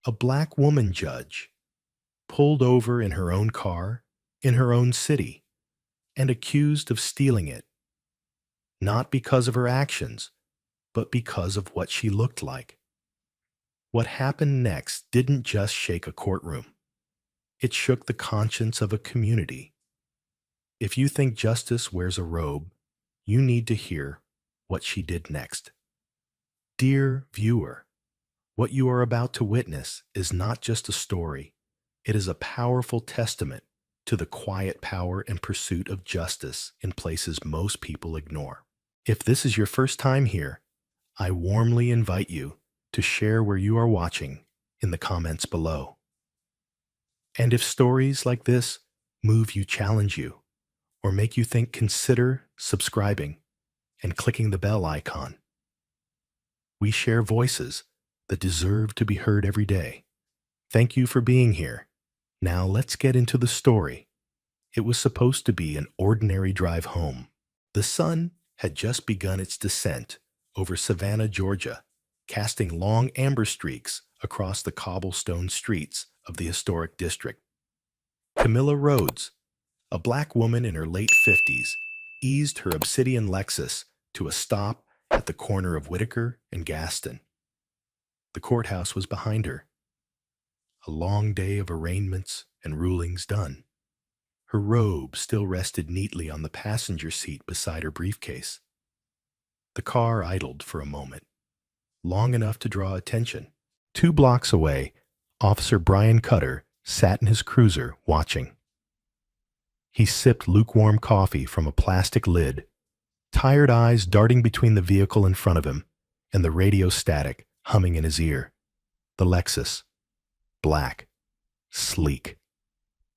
A black woman judge pulled over in her own car, in her own city, and accused of stealing it, not because of her actions, but because of what she looked like. What happened next didn't just shake a courtroom. It shook the conscience of a community. If you think justice wears a robe, you need to hear what she did next. Dear viewer, what you are about to witness is not just a story. It is a powerful testament to the quiet power and pursuit of justice in places most people ignore. If this is your first time here, I warmly invite you to share where you are watching in the comments below. And if stories like this move you, challenge you, or make you think, consider subscribing and clicking the bell icon. We share voices that deserve to be heard every day. Thank you for being here. Now let's get into the story. It was supposed to be an ordinary drive home. The sun had just begun its descent over Savannah, Georgia, casting long amber streaks across the cobblestone streets of the historic district. Camilla Rhodes, a black woman in her late 50s, eased her obsidian Lexus to a stop at the corner of Whitaker and Gaston. The courthouse was behind her. A long day of arraignments and rulings done. Her robe still rested neatly on the passenger seat beside her briefcase. The car idled for a moment, long enough to draw attention. 2 blocks away, Officer Brian Cutter sat in his cruiser watching. He sipped lukewarm coffee from a plastic lid, tired eyes darting between the vehicle in front of him and the radio static humming in his ear. The Lexus. Black. Sleek.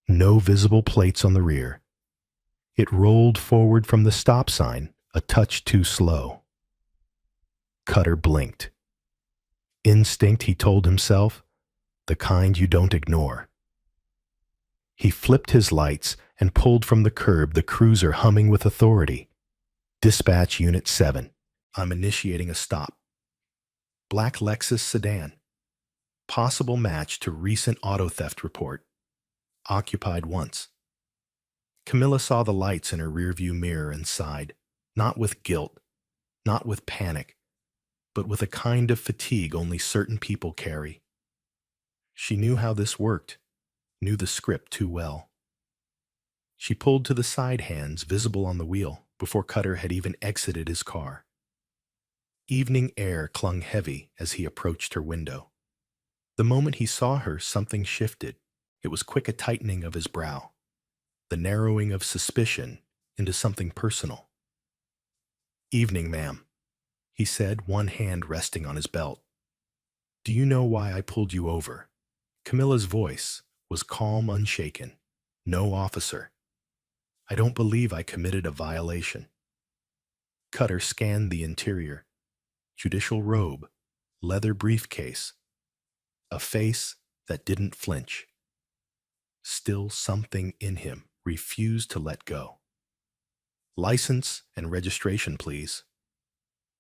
No visible plates on the rear. It rolled forward from the stop sign, a touch too slow. Cutter blinked. Instinct, he told himself, the kind you don't ignore. He flipped his lights and pulled from the curb, the cruiser humming with authority. Dispatch Unit 7. I'm initiating a stop. Black Lexus sedan. Possible match to recent auto theft report. Occupied once. Camilla saw the lights in her rearview mirror and sighed, not with guilt, not with panic, but with a kind of fatigue only certain people carry. She knew how this worked, knew the script too well. She pulled to the side, hands visible on the wheel, before Cutter had even exited his car. Evening air clung heavy as he approached her window. The moment he saw her, something shifted. It was quick, a tightening of his brow, the narrowing of suspicion into something personal. Evening, ma'am, he said, one hand resting on his belt. Do you know why I pulled you over? Camilla's voice was calm, unshaken. No, officer. I don't believe I committed a violation. Cutter scanned the interior. Judicial robe, leather briefcase, a face that didn't flinch. Still, something in him refused to let go. License and registration, please.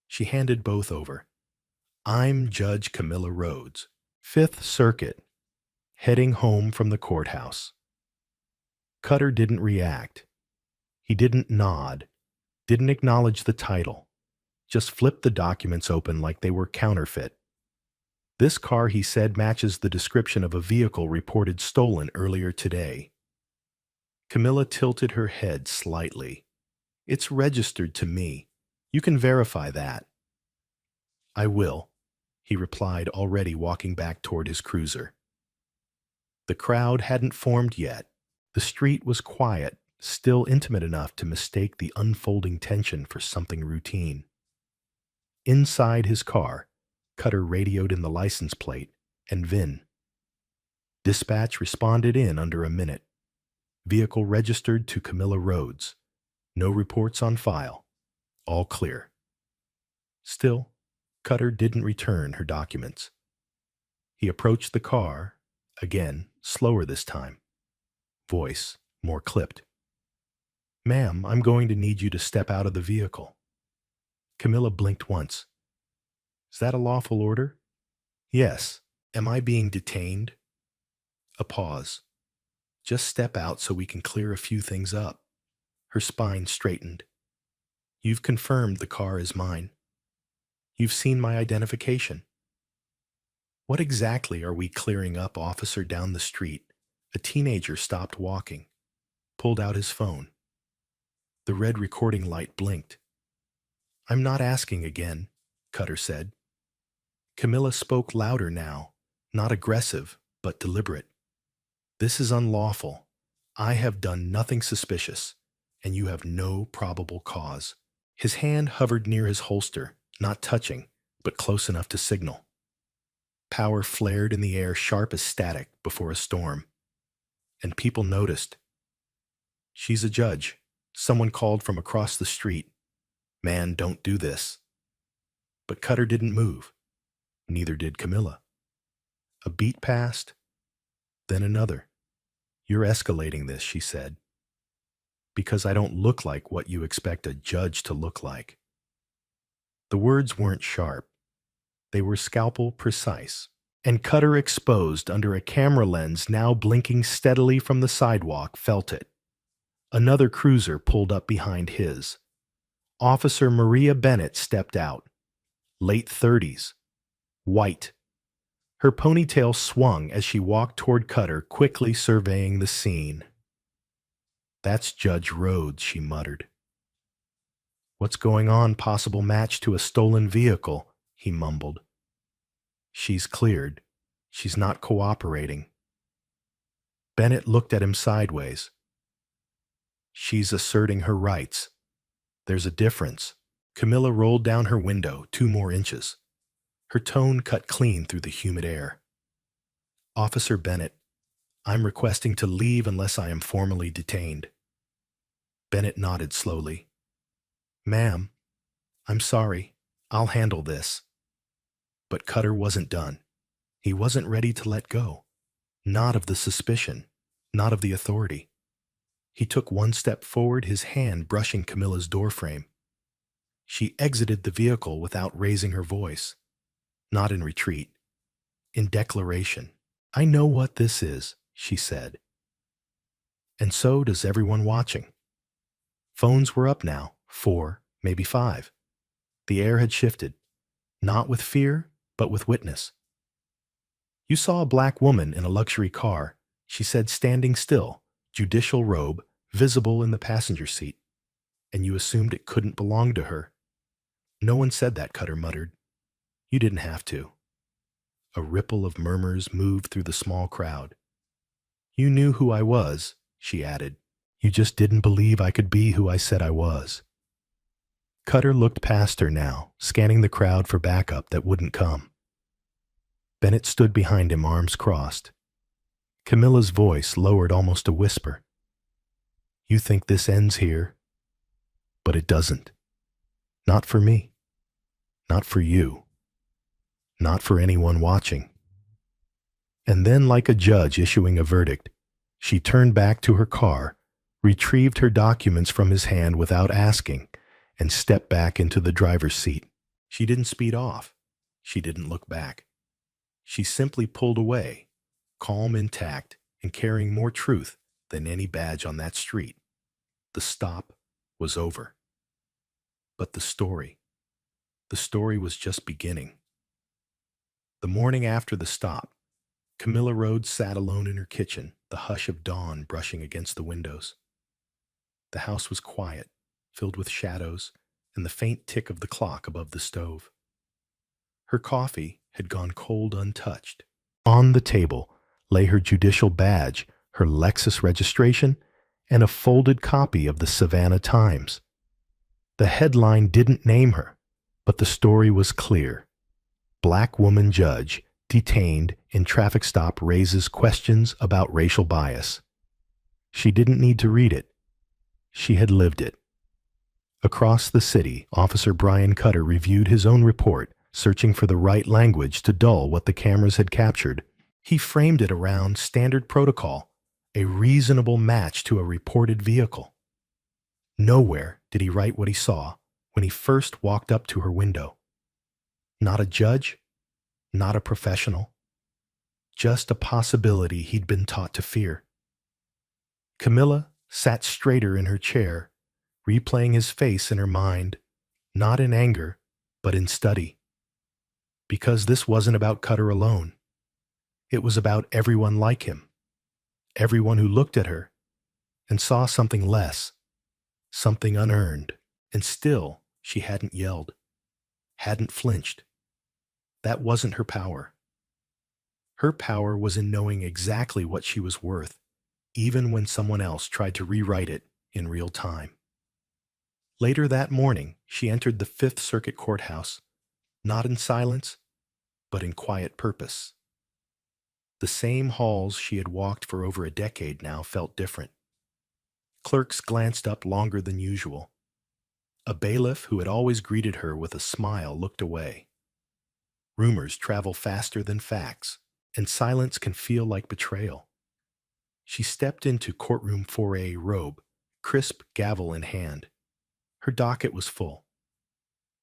She handed both over. I'm Judge Camilla Rhodes, 5th Circuit, heading home from the courthouse. Cutter didn't react. He didn't nod, didn't acknowledge the title, just flipped the documents open like they were counterfeit. This car, he said, matches the description of a vehicle reported stolen earlier today. Camilla tilted her head slightly. It's registered to me. You can verify that. I will, he replied, already walking back toward his cruiser. The crowd hadn't formed yet. The street was quiet, still intimate enough to mistake the unfolding tension for something routine. Inside his car, Cutter radioed in the license plate and VIN. Dispatch responded in under a minute. Vehicle registered to Camilla Rhodes. No reports on file. All clear. Still, Cutter didn't return her documents. He approached the car, again, slower this time. Voice more clipped. Ma'am, I'm going to need you to step out of the vehicle. Camilla blinked once. Is that a lawful order? Yes, Am I being detained? A pause. Just step out so we can clear a few things up. Her spine straightened. You've confirmed the car is mine. You've seen my identification. What exactly are we clearing up, officer? Down the street, a teenager stopped walking, pulled out his phone. The red recording light blinked. I'm not asking again, Cutter said. Camilla spoke louder now, not aggressive, but deliberate. This is unlawful. I have done nothing suspicious, and you have no probable cause. His hand hovered near his holster, not touching, but close enough to signal. Power flared in the air, sharp as static before a storm. And people noticed. She's a judge. Someone called from across the street. Man, don't do this. But Cutter didn't move. Neither did Camilla. A beat passed, then another. You're escalating this, she said. Because I don't look like what you expect a judge to look like. The words weren't sharp. They were scalpel precise, and Cutter, exposed under a camera lens now blinking steadily from the sidewalk, felt it. Another cruiser pulled up behind his. Officer Maria Bennett stepped out. Late 30s. White. Her ponytail swung as she walked toward Cutter, quickly surveying the scene. That's Judge Rhodes, she muttered. What's going on? Possible match to a stolen vehicle, he mumbled. She's cleared. She's not cooperating. Bennett looked at him sideways. She's asserting her rights. There's a difference. Camilla rolled down her window 2 more inches. Her tone cut clean through the humid air. Officer Bennett, I'm requesting to leave unless I am formally detained. Bennett nodded slowly. Ma'am, I'm sorry. I'll handle this. But Cutter wasn't done. He wasn't ready to let go. Not of the suspicion, not of the authority. He took 1 step forward, his hand brushing Camilla's doorframe. She exited the vehicle without raising her voice. Not in retreat. In declaration. I know what this is, she said. And so does everyone watching. Phones were up now, 4, maybe 5. The air had shifted, not with fear, but with witness. You saw a black woman in a luxury car, she said, standing still, judicial robe, visible in the passenger seat. And you assumed it couldn't belong to her. No one said that, Cutter muttered. You didn't have to. A ripple of murmurs moved through the small crowd. You knew who I was, she added. You just didn't believe I could be who I said I was. Cutter looked past her now, scanning the crowd for backup that wouldn't come. Bennett stood behind him, arms crossed. Camilla's voice lowered almost a whisper. You think this ends here, but it doesn't. Not for me. Not for you. Not for anyone watching. And then, like a judge issuing a verdict, she turned back to her car, retrieved her documents from his hand without asking, and stepped back into the driver's seat. She didn't speed off. She didn't look back. She simply pulled away, calm, intact, and carrying more truth than any badge on that street. The stop was over. But the story was just beginning. The morning after the stop, Camilla Rhodes sat alone in her kitchen, the hush of dawn brushing against the windows. The house was quiet, filled with shadows and the faint tick of the clock above the stove. Her coffee had gone cold untouched. On the table lay her judicial badge, her Lexus registration, and a folded copy of the Savannah Times. The headline didn't name her, but the story was clear. Black woman judge detained in traffic stop raises questions about racial bias. She didn't need to read it. She had lived it. Across the city, Officer Brian Cutter reviewed his own report, searching for the right language to dull what the cameras had captured. He framed it around standard protocol, a reasonable match to a reported vehicle. Nowhere did he write what he saw when he first walked up to her window. Not a judge, not a professional, just a possibility he'd been taught to fear. Camilla sat straighter in her chair, replaying his face in her mind, not in anger, but in study. Because this wasn't about Cutter alone. It was about everyone like him, everyone who looked at her and saw something less, something unearned, and still she hadn't yelled, hadn't flinched. That wasn't her power. Her power was in knowing exactly what she was worth, even when someone else tried to rewrite it in real time. Later that morning, she entered the Fifth Circuit Courthouse, not in silence, but in quiet purpose. The same halls she had walked for over a decade now felt different. Clerks glanced up longer than usual. A bailiff who had always greeted her with a smile looked away. Rumors travel faster than facts, and silence can feel like betrayal. She stepped into courtroom 4A robe, crisp gavel in hand. Her docket was full.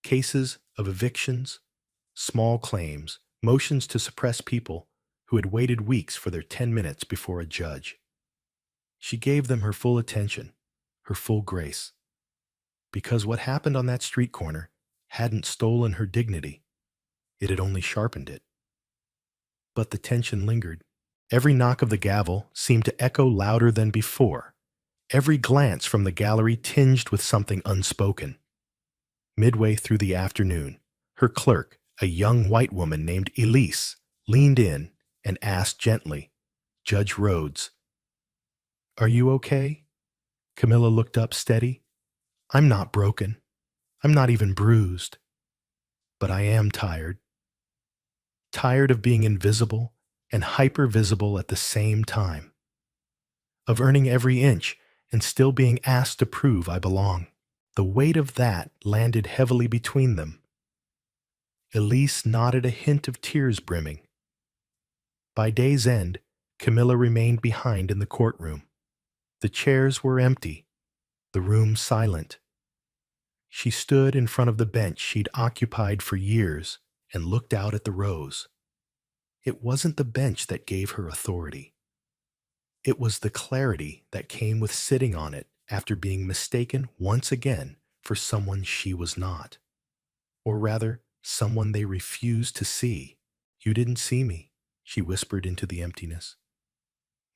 Cases of evictions, small claims, motions to suppress people who had waited weeks for their 10 minutes before a judge. She gave them her full attention, her full grace. Because what happened on that street corner hadn't stolen her dignity. It had only sharpened it. But the tension lingered. Every knock of the gavel seemed to echo louder than before. Every glance from the gallery tinged with something unspoken. Midway through the afternoon, her clerk, a young white woman named Elise, leaned in and asked gently, "Judge Rhodes, are you okay?" Camilla looked up steady. "I'm not broken. I'm not even bruised. But I am tired. Tired of being invisible and hyper-visible at the same time. Of earning every inch and still being asked to prove I belong." The weight of that landed heavily between them. Elise nodded, a hint of tears brimming. By day's end, Camilla remained behind in the courtroom. The chairs were empty, the room silent. She stood in front of the bench she'd occupied for years and looked out at the rows. It wasn't the bench that gave her authority. It was the clarity that came with sitting on it after being mistaken once again for someone she was not. Or rather, someone they refused to see. "You didn't see me," she whispered into the emptiness.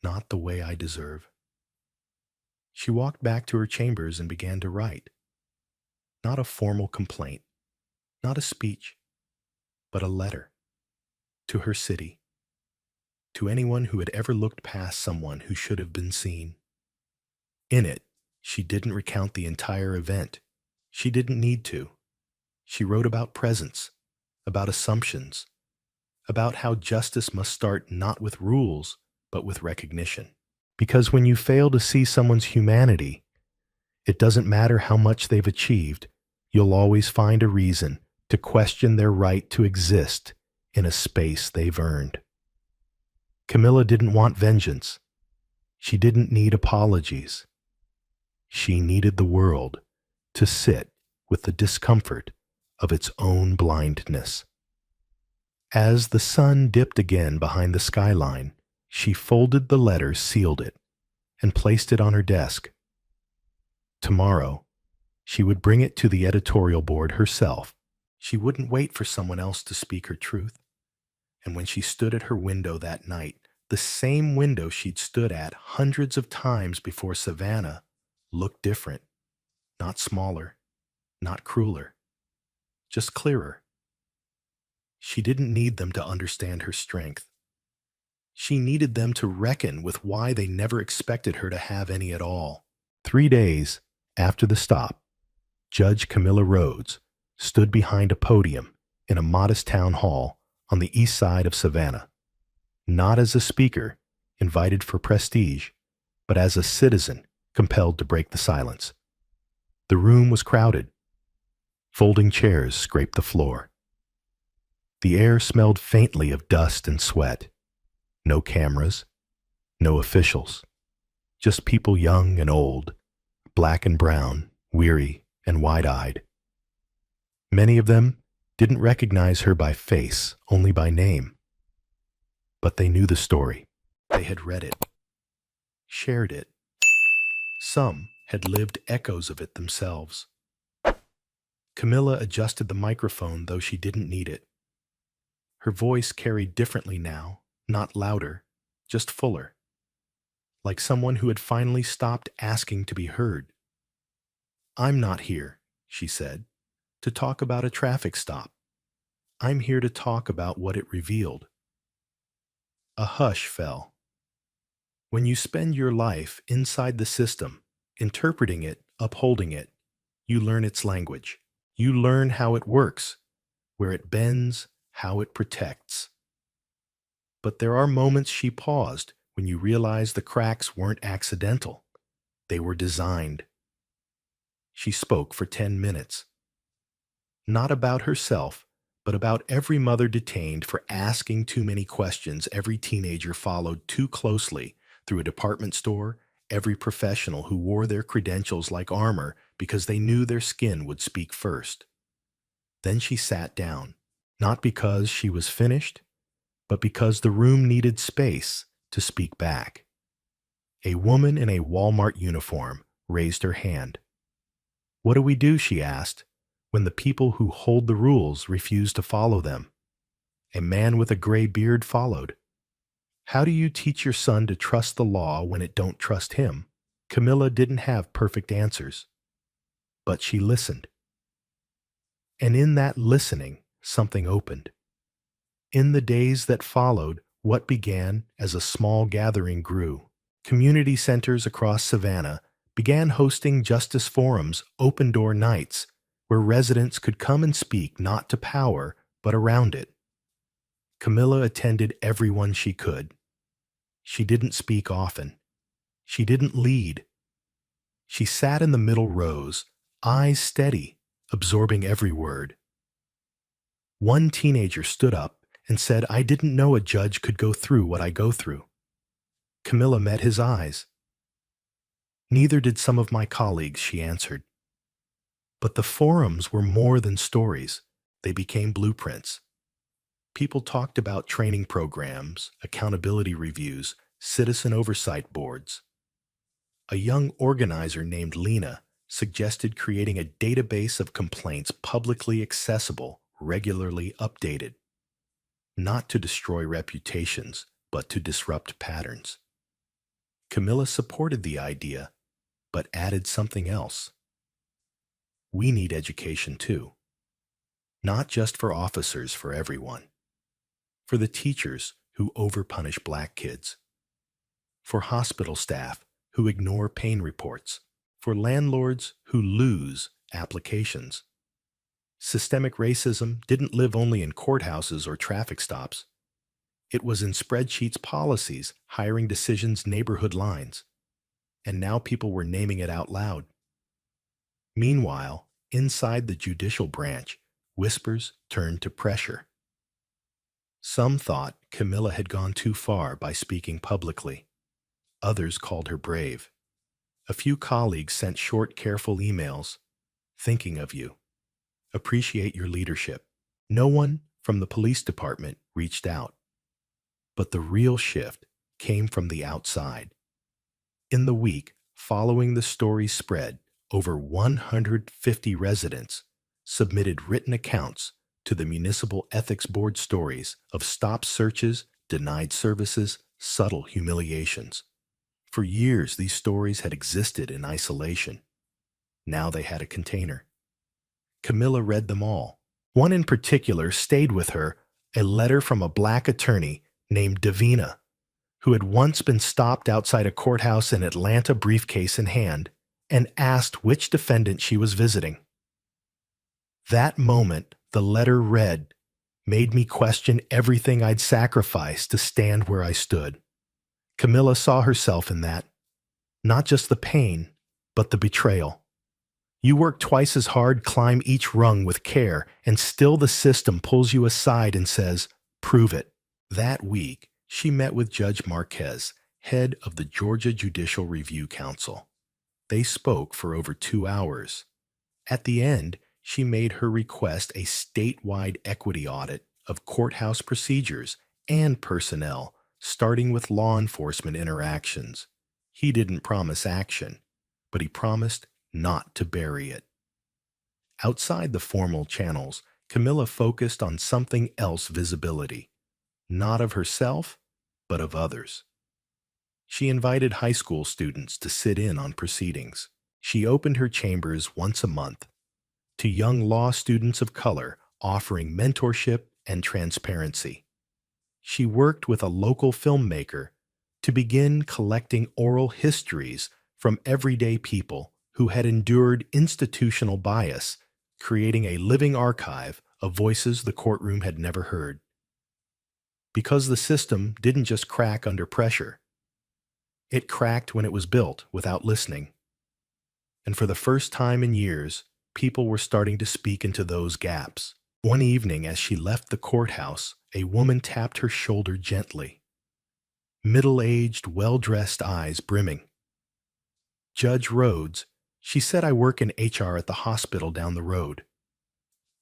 "Not the way I deserve." She walked back to her chambers and began to write. Not a formal complaint, not a speech, but a letter. To her city. To anyone who had ever looked past someone who should have been seen. In it, she didn't recount the entire event. She didn't need to. She wrote about presence, about assumptions, about how justice must start not with rules, but with recognition. Because when you fail to see someone's humanity, it doesn't matter how much they've achieved, you'll always find a reason to question their right to exist in a space they've earned. Camilla didn't want vengeance. She didn't need apologies. She needed the world to sit with the discomfort of its own blindness. As the sun dipped again behind the skyline, she folded the letter, sealed it, and placed it on her desk. Tomorrow, she would bring it to the editorial board herself. She wouldn't wait for someone else to speak her truth. And when she stood at her window that night, the same window she'd stood at hundreds of times before Savannah looked different. Not smaller, not crueler, just clearer. She didn't need them to understand her strength. She needed them to reckon with why they never expected her to have any at all. 3 days after the stop, Judge Camilla Rhodes stood behind a podium in a modest town hall on the east side of Savannah, not as a speaker invited for prestige, but as a citizen compelled to break the silence. The room was crowded. Folding chairs scraped the floor. The air smelled faintly of dust and sweat. No cameras, no officials, just people young and old, black and brown, weary and wide-eyed. Many of them didn't recognize her by face, only by name. But they knew the story. They had read it, shared it. Some had lived echoes of it themselves. Camilla adjusted the microphone, though she didn't need it. Her voice carried differently now, not louder, just fuller, like someone who had finally stopped asking to be heard. "I'm not here," she said, "to talk about a traffic stop. I'm here to talk about what it revealed." A hush fell. When you spend your life inside the system, interpreting it, upholding it, you learn its language. You learn how it works, where it bends, how it protects. But there are moments she paused when you realize the cracks weren't accidental. They were designed. She spoke for 10 minutes. Not about herself, but about every mother detained for asking too many questions, every teenager followed too closely through a department store, every professional who wore their credentials like armor because they knew their skin would speak first. Then she sat down, not because she was finished, but because the room needed space to speak back. A woman in a Walmart uniform raised her hand. "What do we do," she asked, "when the people who hold the rules refuse to follow them?" A man with a gray beard followed. "How do you teach your son to trust the law when it don't trust him?" Camilla didn't have perfect answers, but she listened. And in that listening, something opened. In the days that followed, what began as a small gathering grew. Community centers across Savannah began hosting justice forums, open-door nights, where residents could come and speak not to power, but around it. Camilla attended every one she could. She didn't speak often. She didn't lead. She sat in the middle rows, eyes steady, absorbing every word. One teenager stood up and said, "I didn't know a judge could go through what I go through." Camilla met his eyes. "Neither did some of my colleagues," she answered. But the forums were more than stories. They became blueprints. People talked about training programs, accountability reviews, citizen oversight boards. A young organizer named Lena suggested creating a database of complaints publicly accessible, regularly updated. Not to destroy reputations, but to disrupt patterns. Camilla supported the idea, but added something else. We need education too. Not just for officers, for everyone. For the teachers who overpunish black kids. For hospital staff who ignore pain reports. For landlords who lose applications. Systemic racism didn't live only in courthouses or traffic stops. It was in spreadsheets, policies, hiring decisions, neighborhood lines. And now people were naming it out loud. Meanwhile, inside the judicial branch, whispers turned to pressure. Some thought Camilla had gone too far by speaking publicly. Others called her brave. A few colleagues sent short, careful emails. "Thinking of you. Appreciate your leadership." No one from the police department reached out. But the real shift came from the outside. In the week following the story's spread, over 150 residents submitted written accounts to the Municipal Ethics Board stories of stop searches, denied services, subtle humiliations. For years, these stories had existed in isolation. Now they had a container. Camilla read them all. One in particular stayed with her, a letter from a black attorney named Davina, who had once been stopped outside a courthouse in Atlanta, briefcase in hand, and asked which defendant she was visiting. That moment, the letter read, made me question everything I'd sacrificed to stand where I stood. Camilla saw herself in that. Not just the pain, but the betrayal. You work twice as hard, climb each rung with care, and still the system pulls you aside and says, "Prove it." That week, she met with Judge Marquez, head of the Georgia Judicial Review Council. They spoke for over 2 hours. At the end, she made her request a statewide equity audit of courthouse procedures and personnel, starting with law enforcement interactions. He didn't promise action, but he promised not to bury it. Outside the formal channels, Camilla focused on something else: visibility, not of herself, but of others. She invited high school students to sit in on proceedings. She opened her chambers once a month to young law students of color, offering mentorship and transparency. She worked with a local filmmaker to begin collecting oral histories from everyday people who had endured institutional bias, creating a living archive of voices the courtroom had never heard. Because the system didn't just crack under pressure, it cracked when it was built without listening. And for the first time in years, people were starting to speak into those gaps. One evening, as she left the courthouse, a woman tapped her shoulder gently. Middle-aged, well-dressed eyes brimming. "Judge Rhodes," she said, "I work in HR at the hospital down the road.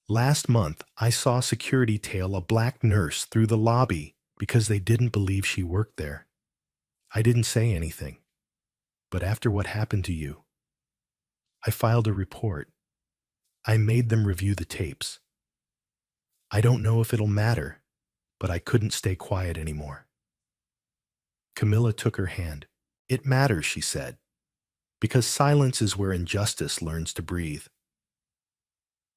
Last month, I saw security tail a black nurse through the lobby because they didn't believe she worked there. I didn't say anything. But after what happened to you, I filed a report. I made them review the tapes. I don't know if it'll matter, but I couldn't stay quiet anymore." Camilla took her hand. "It matters," she said, "because silence is where injustice learns to breathe."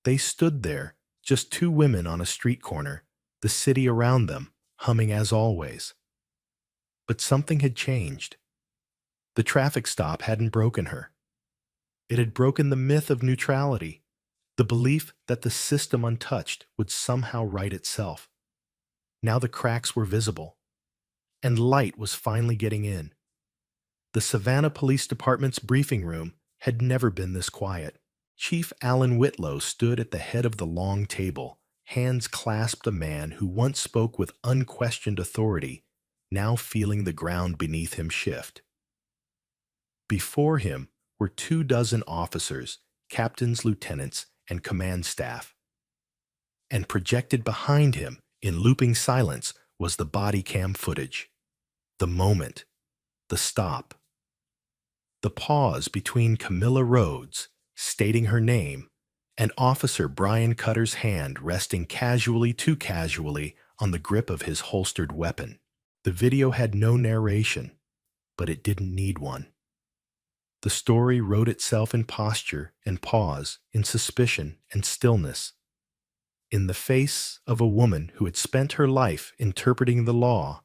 They stood there, just two women on a street corner, the city around them, humming as always. But something had changed. The traffic stop hadn't broken her. It had broken the myth of neutrality, the belief that the system untouched would somehow right itself. Now the cracks were visible, and light was finally getting in. The Savannah Police Department's briefing room had never been this quiet. Chief Alan Whitlow stood at the head of the long table, hands clasped, a man who once spoke with unquestioned authority, now feeling the ground beneath him shift. Before him were 24 officers, captains, lieutenants, and command staff. And projected behind him, in looping silence, was the body cam footage. The moment, the stop, the pause between Camilla Rhodes stating her name and Officer Brian Cutter's hand resting casually, too casually, on the grip of his holstered weapon. The video had no narration, but it didn't need one. The story wrote itself in posture and pause, in suspicion and stillness. In the face of a woman who had spent her life interpreting the law,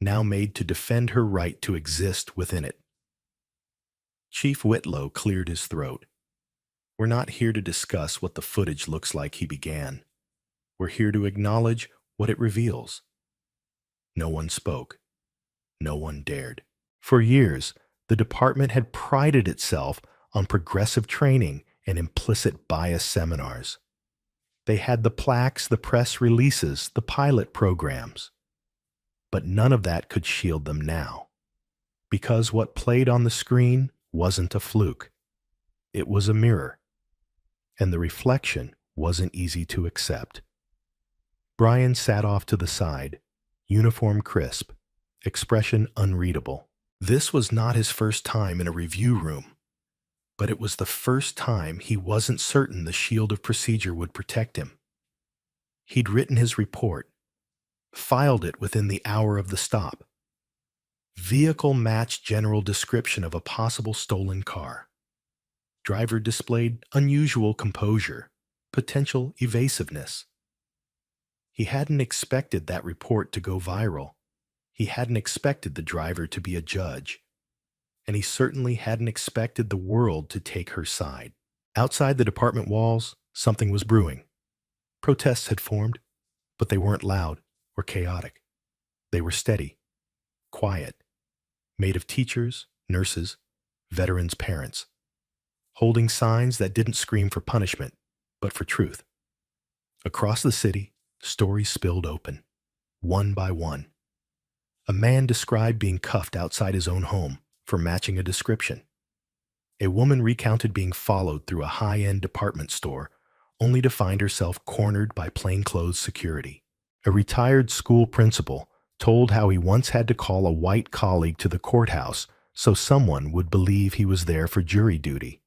now made to defend her right to exist within it. Chief Whitlow cleared his throat. "We're not here to discuss what the footage looks like," he began. "We're here to acknowledge what it reveals." No one spoke. No one dared. For years, the department had prided itself on progressive training and implicit bias seminars. They had the plaques, the press releases, the pilot programs. But none of that could shield them now. Because what played on the screen wasn't a fluke. It was a mirror. And the reflection wasn't easy to accept. Brian sat off to the side, uniform crisp, expression unreadable. This was not his first time in a review room, but it was the first time he wasn't certain the shield of procedure would protect him. He'd written his report, filed it within the hour of the stop. Vehicle matched general description of a possible stolen car. Driver displayed unusual composure, potential evasiveness. He hadn't expected that report to go viral. He hadn't expected the driver to be a judge. And he certainly hadn't expected the world to take her side. Outside the department walls, something was brewing. Protests had formed, but they weren't loud or chaotic. They were steady, quiet, made of teachers, nurses, veterans' parents, holding signs that didn't scream for punishment, but for truth. Across the city, stories spilled open, one by one. A man described being cuffed outside his own home for matching a description. A woman recounted being followed through a high-end department store, only to find herself cornered by plainclothes security. A retired school principal told how he once had to call a white colleague to the courthouse so someone would believe he was there for jury duty.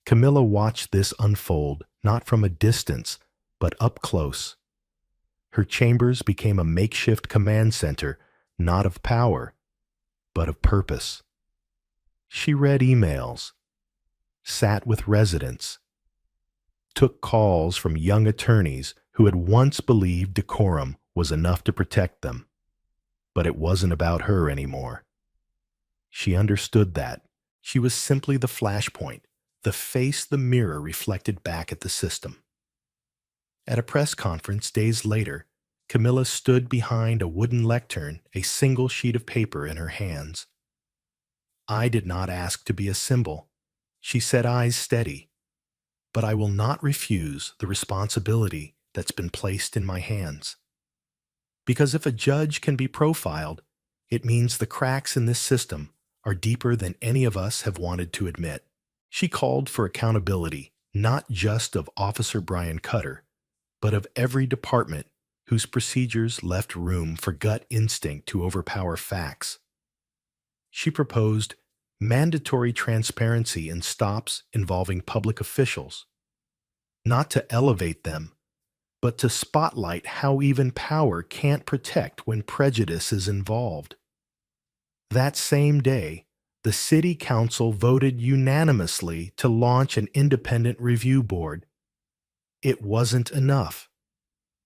Camilla watched this unfold not from a distance, but up close. Her chambers became a makeshift command center, not of power, but of purpose. She read emails, sat with residents, took calls from young attorneys who had once believed decorum was enough to protect them. But it wasn't about her anymore. She understood that. She was simply the flashpoint, the face the mirror reflected back at the system. At a press conference days later, Camilla stood behind a wooden lectern, a single sheet of paper in her hands. "I did not ask to be a symbol," she said, eyes steady, "but I will not refuse the responsibility that's been placed in my hands. Because if a judge can be profiled, it means the cracks in this system are deeper than any of us have wanted to admit." She called for accountability, not just of Officer Brian Cutter, but of every department whose procedures left room for gut instinct to overpower facts. She proposed mandatory transparency in stops involving public officials, not to elevate them, but to spotlight how even power can't protect when prejudice is involved. That same day, the City Council voted unanimously to launch an independent review board. It wasn't enough,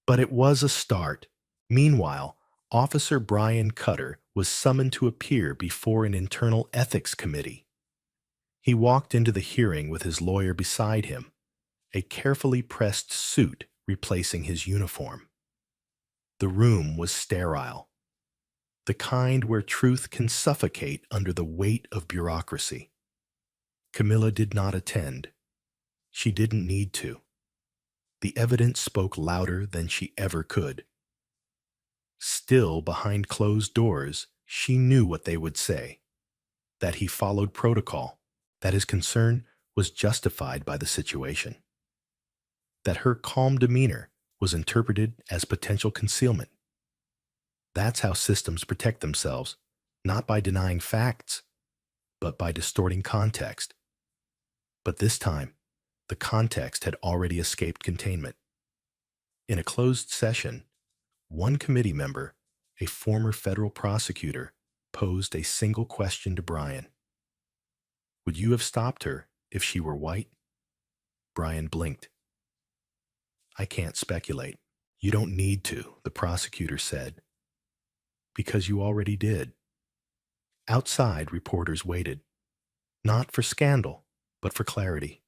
but it was a start. Meanwhile, Officer Brian Cutter was summoned to appear before an internal ethics committee. He walked into the hearing with his lawyer beside him, a carefully pressed suit replacing his uniform. The room was sterile, the kind where truth can suffocate under the weight of bureaucracy. Camilla did not attend. She didn't need to. The evidence spoke louder than she ever could. Still, behind closed doors, she knew what they would say. That he followed protocol, that his concern was justified by the situation. That her calm demeanor was interpreted as potential concealment. That's how systems protect themselves, not by denying facts, but by distorting context. But this time, the context had already escaped containment. In a closed session, one committee member, a former federal prosecutor, posed a single question to Brian. "Would you have stopped her if she were white?" Brian blinked. "I can't speculate." "You don't need to," the prosecutor said. "Because you already did." Outside, reporters waited, not for scandal, but for clarity.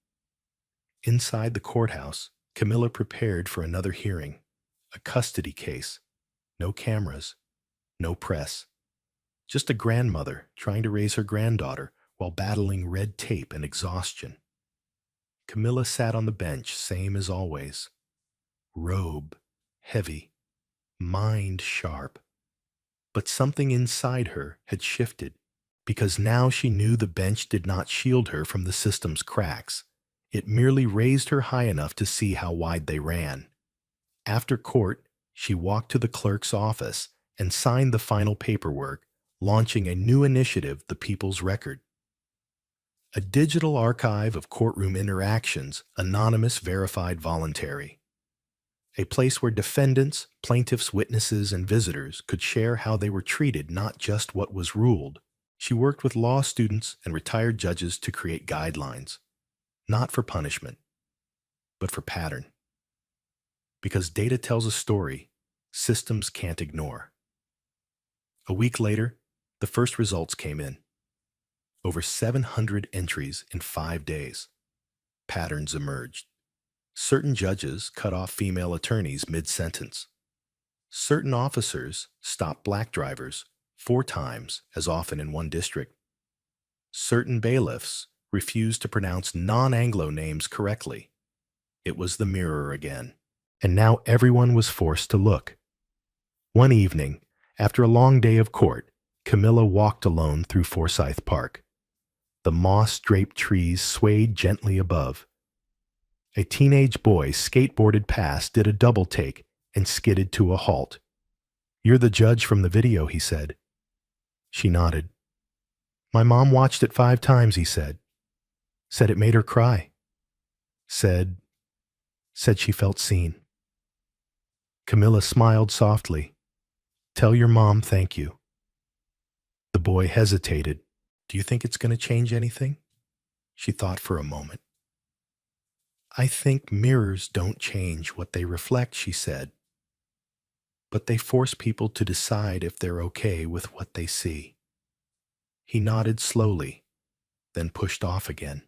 Inside the courthouse, Camilla prepared for another hearing, a custody case. No cameras, no press. Just a grandmother trying to raise her granddaughter while battling red tape and exhaustion. Camilla sat on the bench, same as always. Robe, heavy, mind sharp. But something inside her had shifted, because now she knew the bench did not shield her from the system's cracks. It merely raised her high enough to see how wide they ran. After court, she walked to the clerk's office and signed the final paperwork, launching a new initiative, the People's Record. A digital archive of courtroom interactions, anonymous, verified, voluntary. A place where defendants, plaintiffs, witnesses, and visitors could share how they were treated, not just what was ruled. She worked with law students and retired judges to create guidelines, not for punishment, but for pattern. Because data tells a story systems can't ignore. A week later, the first results came in. Over 700 entries in 5 days. Patterns emerged. Certain judges cut off female attorneys mid-sentence. Certain officers stopped black drivers 4 times as often in one district. Certain bailiffs refused to pronounce non-Anglo names correctly. It was the mirror again. And now everyone was forced to look. One evening, after a long day of court, Camilla walked alone through Forsyth Park. The moss-draped trees swayed gently above. A teenage boy skateboarded past, did a double take, and skidded to a halt. "You're the judge from the video," he said. She nodded. "My mom watched it 5 times," he said. Said it made her cry. Said she felt seen. Camilla smiled softly. "Tell your mom thank you." The boy hesitated. "Do you think it's going to change anything?" She thought for a moment. "I think mirrors don't change what they reflect," she said. "But they force people to decide if they're okay with what they see." He nodded slowly, then pushed off again.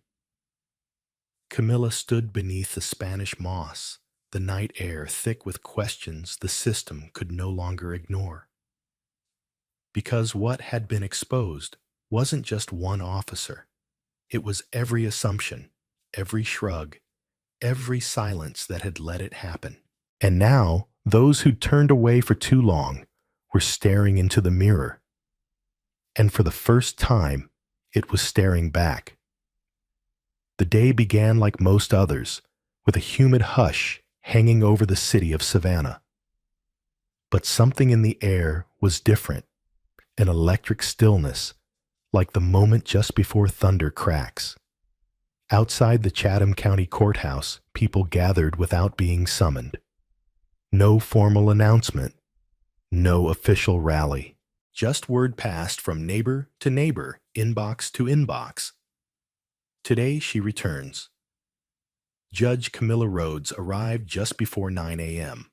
Camilla stood beneath the Spanish moss, the night air thick with questions the system could no longer ignore. Because what had been exposed wasn't just one officer. It was every assumption, every shrug, every silence that had let it happen. And now, those who'd turned away for too long were staring into the mirror. And for the first time, it was staring back. The day began like most others, with a humid hush hanging over the city of Savannah. But something in the air was different, an electric stillness, like the moment just before thunder cracks. Outside the Chatham County Courthouse, people gathered without being summoned. No formal announcement, no official rally. Just word passed from neighbor to neighbor, inbox to inbox. Today she returns. Judge Camilla Rhodes arrived just before 9 a.m.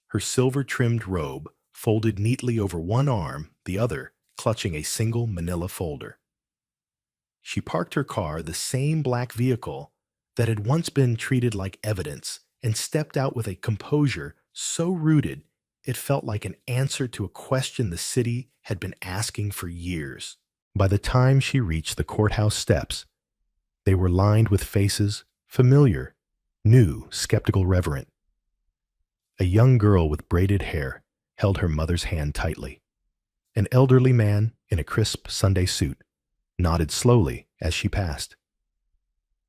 Her silver-trimmed robe folded neatly over one arm, the other clutching a single manila folder. She parked her car, the same black vehicle that had once been treated like evidence, and stepped out with a composure so rooted it felt like an answer to a question the city had been asking for years. By the time she reached the courthouse steps, they were lined with faces familiar, new, skeptical, reverent. A young girl with braided hair held her mother's hand tightly. An elderly man in a crisp Sunday suit nodded slowly as she passed.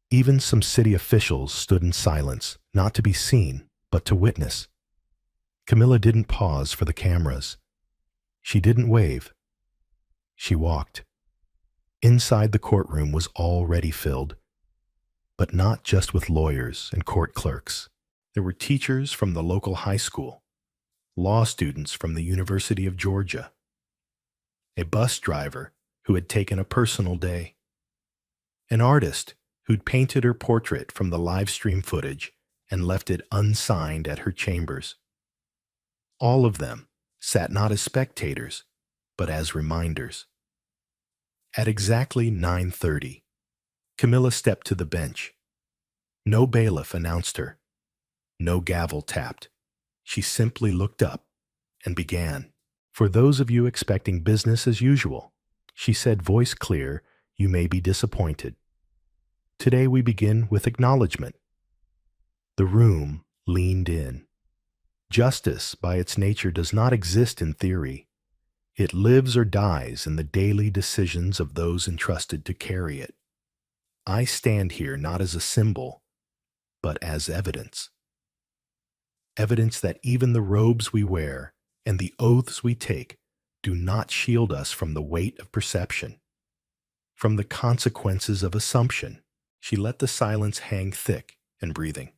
Even some city officials stood in silence, not to be seen, but to witness. Camilla didn't pause for the cameras. She didn't wave. She walked. Inside the courtroom was already filled, but not just with lawyers and court clerks. There were teachers from the local high school, law students from the University of Georgia, a bus driver who had taken a personal day, an artist who'd painted her portrait from the live stream footage and left it unsigned at her chambers. All of them sat not as spectators, but as reminders. At exactly 9:30, Camilla stepped to the bench. No bailiff announced her. No gavel tapped. She simply looked up and began. "For those of you expecting business as usual," she said, voice clear, "you may be disappointed. Today we begin with acknowledgement." The room leaned in. Justice, by its nature, does not exist in theory. It lives or dies in the daily decisions of those entrusted to carry it. I stand here not as a symbol, but as evidence. Evidence that even the robes we wear and the oaths we take do not shield us from the weight of perception, from the consequences of assumption. She let the silence hang thick and breathing.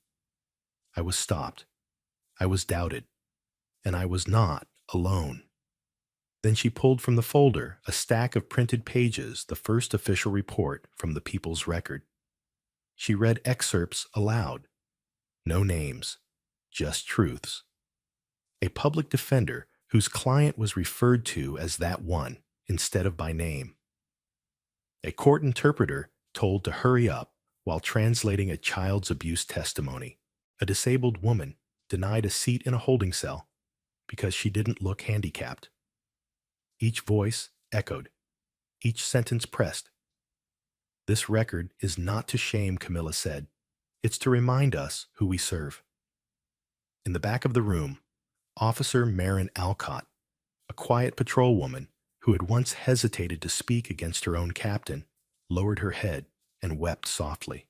I was stopped. I was doubted. And I was not alone. Then she pulled from the folder a stack of printed pages, the first official report from the People's Record. She read excerpts aloud. No names, just truths. A public defender whose client was referred to as that one instead of by name. A court interpreter told to hurry up while translating a child's abuse testimony. A disabled woman denied a seat in a holding cell because she didn't look handicapped. Each voice echoed, each sentence pressed. This record is not to shame, Camilla said. It's to remind us who we serve. In the back of the room, Officer Marin Alcott, a quiet patrol woman who had once hesitated to speak against her own captain, lowered her head and wept softly.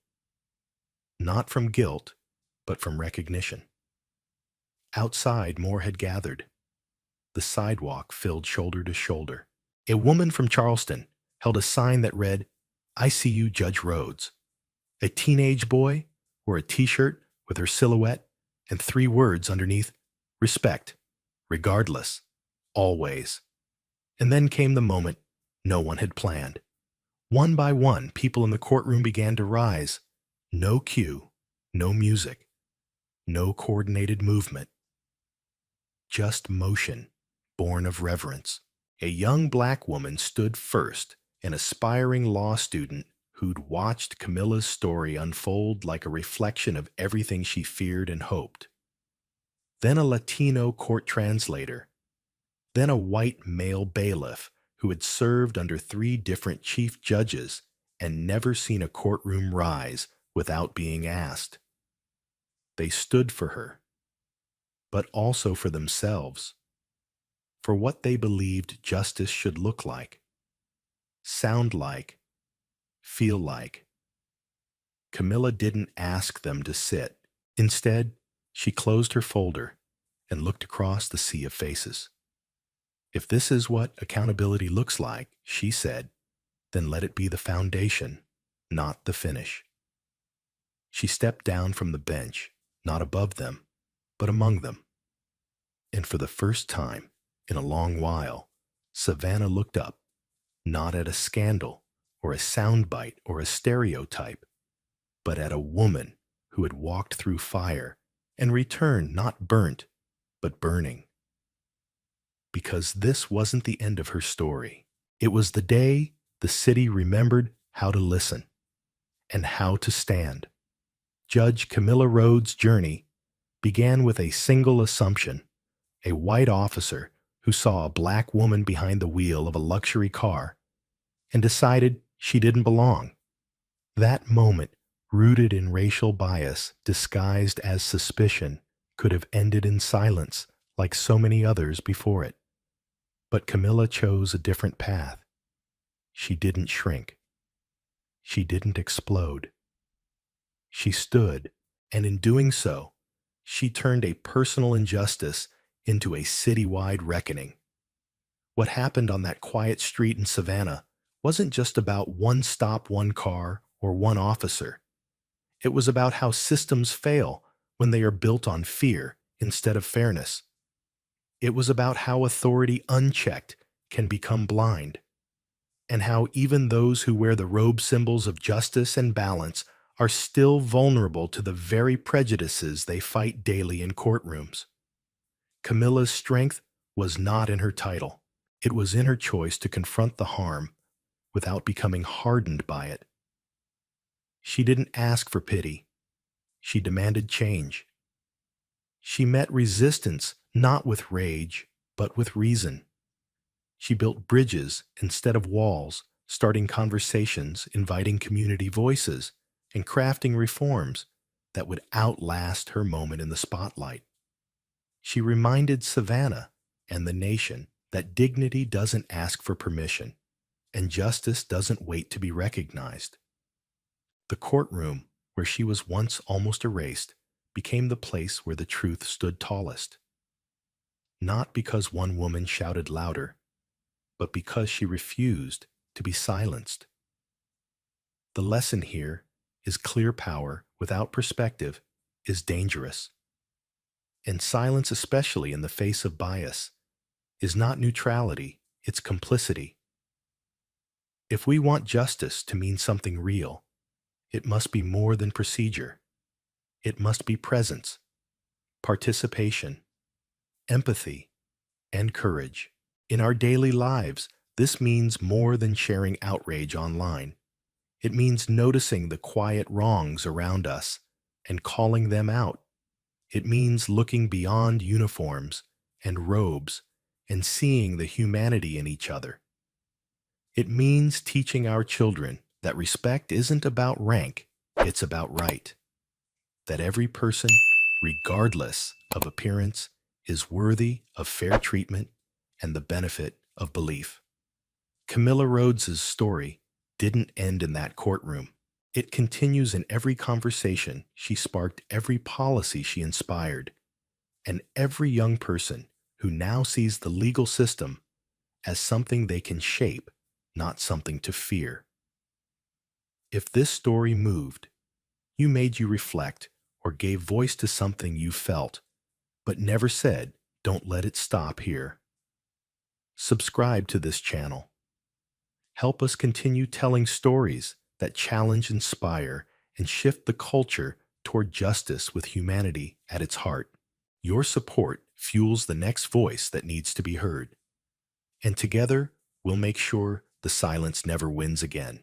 Not from guilt, but from recognition. Outside, more had gathered. The the sidewalk filled shoulder to shoulder. A woman from Charleston held a sign that read, "I see you, Judge Rhodes." A teenage boy wore a t-shirt with her silhouette and 3 words underneath, "Respect, regardless, always." And then came the moment no one had planned. One by one, people in the courtroom began to rise. No cue, no music, no coordinated movement. Just motion, born of reverence. A young black woman stood first, an aspiring law student who'd watched Camilla's story unfold like a reflection of everything she feared and hoped. Then a Latino court translator. Then a white male bailiff who had served under 3 different chief judges and never seen a courtroom rise without being asked. They stood for her, but also for themselves, for what they believed justice should look like, sound like, feel like. Camilla didn't ask them to sit. Instead, she closed her folder and looked across the sea of faces. "If this is what accountability looks like," she said, "then let it be the foundation, not the finish." She stepped down from the bench, not above them, but among them. And for the first time in a long while, Savannah looked up, not at a scandal or a soundbite or a stereotype, but at a woman who had walked through fire and returned not burnt, but burning. Because this wasn't the end of her story. It was the day the city remembered how to listen and how to stand. Judge Camilla Rhodes' journey began with a single assumption: a white officer who saw a black woman behind the wheel of a luxury car and decided she didn't belong. That moment, rooted in racial bias disguised as suspicion, could have ended in silence like so many others before it. But Camilla chose a different path. She didn't shrink. She didn't explode. She stood, and in doing so, she turned a personal injustice into a citywide reckoning. What happened on that quiet street in Savannah wasn't just about one stop, one car, or one officer. It was about how systems fail when they are built on fear instead of fairness. It was about how authority unchecked can become blind, and how even those who wear the robe symbols of justice and balance are still vulnerable to the very prejudices they fight daily in courtrooms. Camilla's strength was not in her title. It was in her choice to confront the harm without becoming hardened by it. She didn't ask for pity. She demanded change. She met resistance not with rage, but with reason. She built bridges instead of walls, starting conversations, inviting community voices, and crafting reforms that would outlast her moment in the spotlight. She reminded Savannah and the nation that dignity doesn't ask for permission, and justice doesn't wait to be recognized. The courtroom, where she was once almost erased, became the place where the truth stood tallest. Not because one woman shouted louder, but because she refused to be silenced. The lesson here is clear power without perspective is dangerous. And silence, especially in the face of bias, is not neutrality, it's complicity. If we want justice to mean something real, it must be more than procedure. It must be presence, participation, empathy, and courage. In our daily lives, this means more than sharing outrage online. It means noticing the quiet wrongs around us and calling them out. It means looking beyond uniforms and robes and seeing the humanity in each other. It means teaching our children that respect isn't about rank, it's about right. That every person, regardless of appearance, is worthy of fair treatment and the benefit of belief. Camilla Rhodes's story didn't end in that courtroom. It continues in every conversation she sparked, every policy she inspired, and every young person who now sees the legal system as something they can shape, not something to fear. If this story moved, made you reflect, or gave voice to something you felt, but never said, don't let it stop here. Subscribe to this channel. Help us continue telling stories that challenge, inspire, and shift the culture toward justice with humanity at its heart. Your support fuels the next voice that needs to be heard. And together, we'll make sure the silence never wins again.